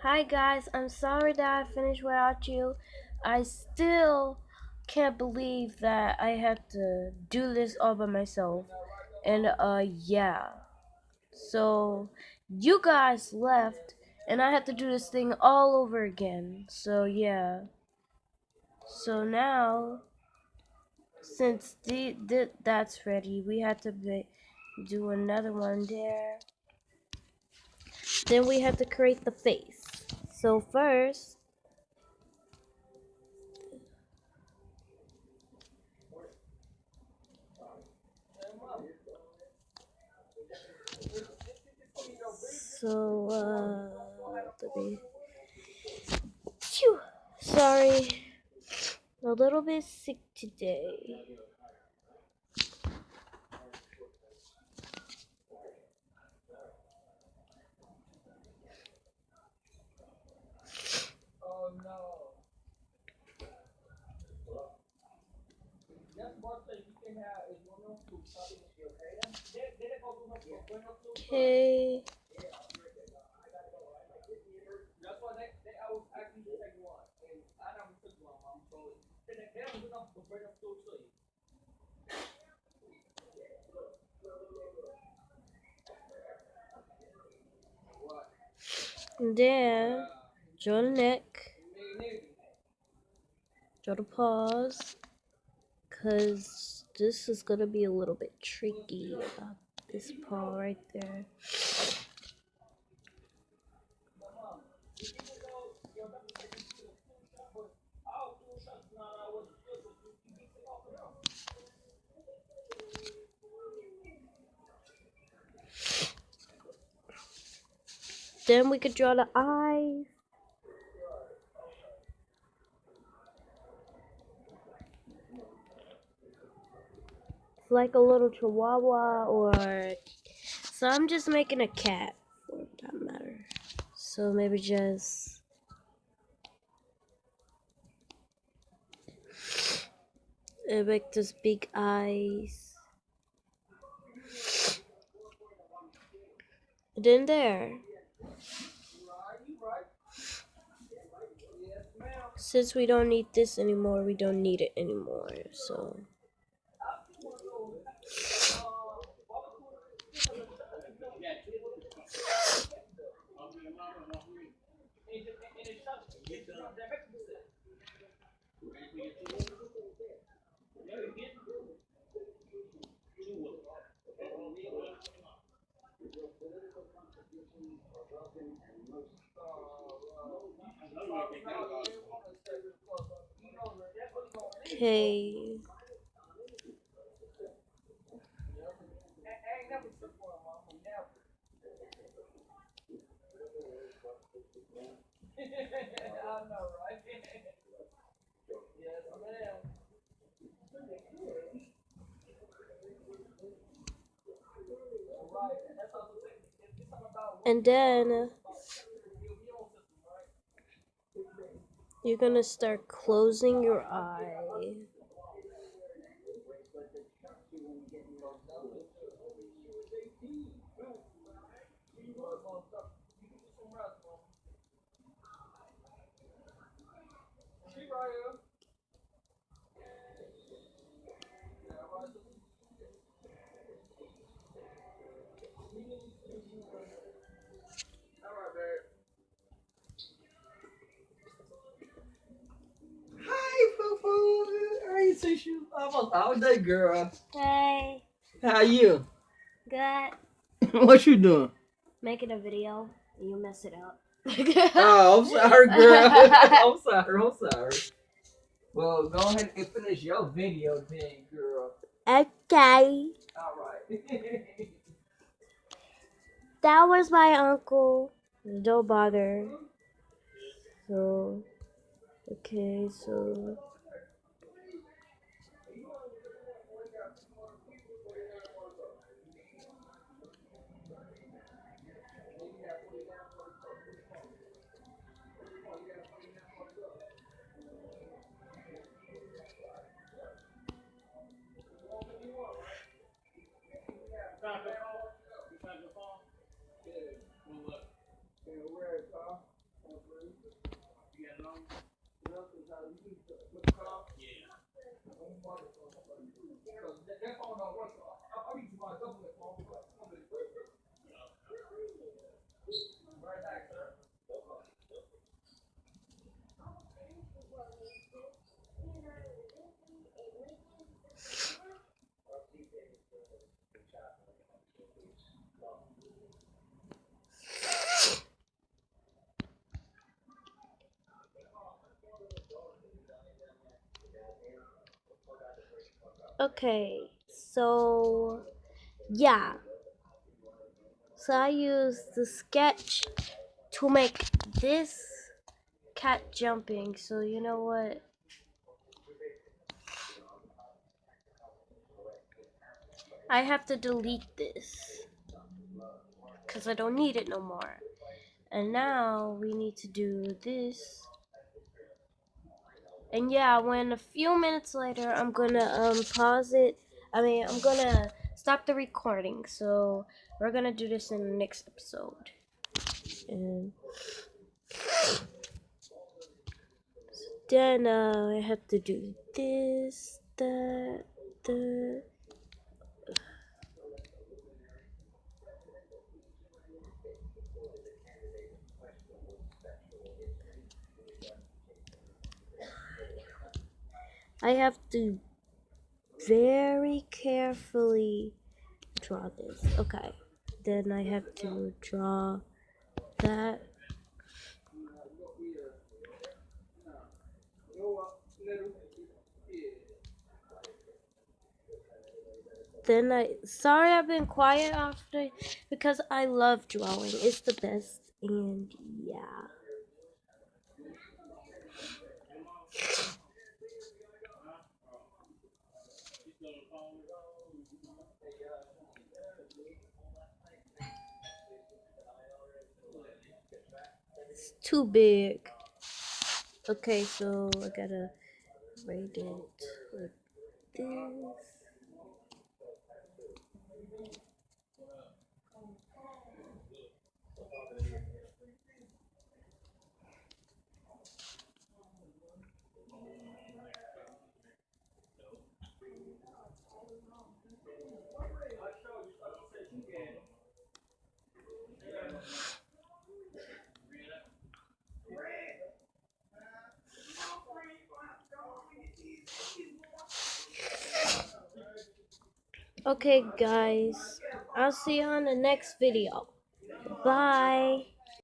Hi guys, I'm sorry that I finished without you. I still can't believe that I had to do this all by myself. And yeah. So you guys left and I had to do this thing all over again. So yeah. So now since that's ready, we had to do another one there. Then we had to create the face. So first let me. Phew, sorry, a little bit sick today. Okay. Then draw the neck, draw the paws, cause this is gonna be a little bit tricky about this paw right there. Then we could draw the eyes. It's like a little chihuahua or so I'm just making a cat for that matter. So maybe just make this big eyes. And then there. Since we don't need this anymore, we don't need it anymore. So okay. And then you're gonna start closing your eye. Hi, Fufu. I ain't seen you almost all day, girl. Hey, How you? good. What you doing? Making a video. You mess it up. Oh, I'm sorry, girl. I'm sorry. I'm sorry. Well, go ahead and finish your video then, girl. Okay. All right. That was my uncle. Don't bother. So, okay, so. Okay, so yeah. So I used the sketch to make this cat jumping. So you know what? I have to delete this because I don't need it no more. And now we need to do this. And yeah, when a few minutes later I'm gonna pause it. I'm gonna stop the recording. So we're gonna do this in the next episode. And then I have to do this, that, that. I have to very carefully draw this. Okay. Then I have to draw that. Sorry I've been quiet after because I love drawing. It's the best. And yeah. It's too big. Okay, so I gotta rate it like this. Okay, guys. I'll see you on the next video. Bye.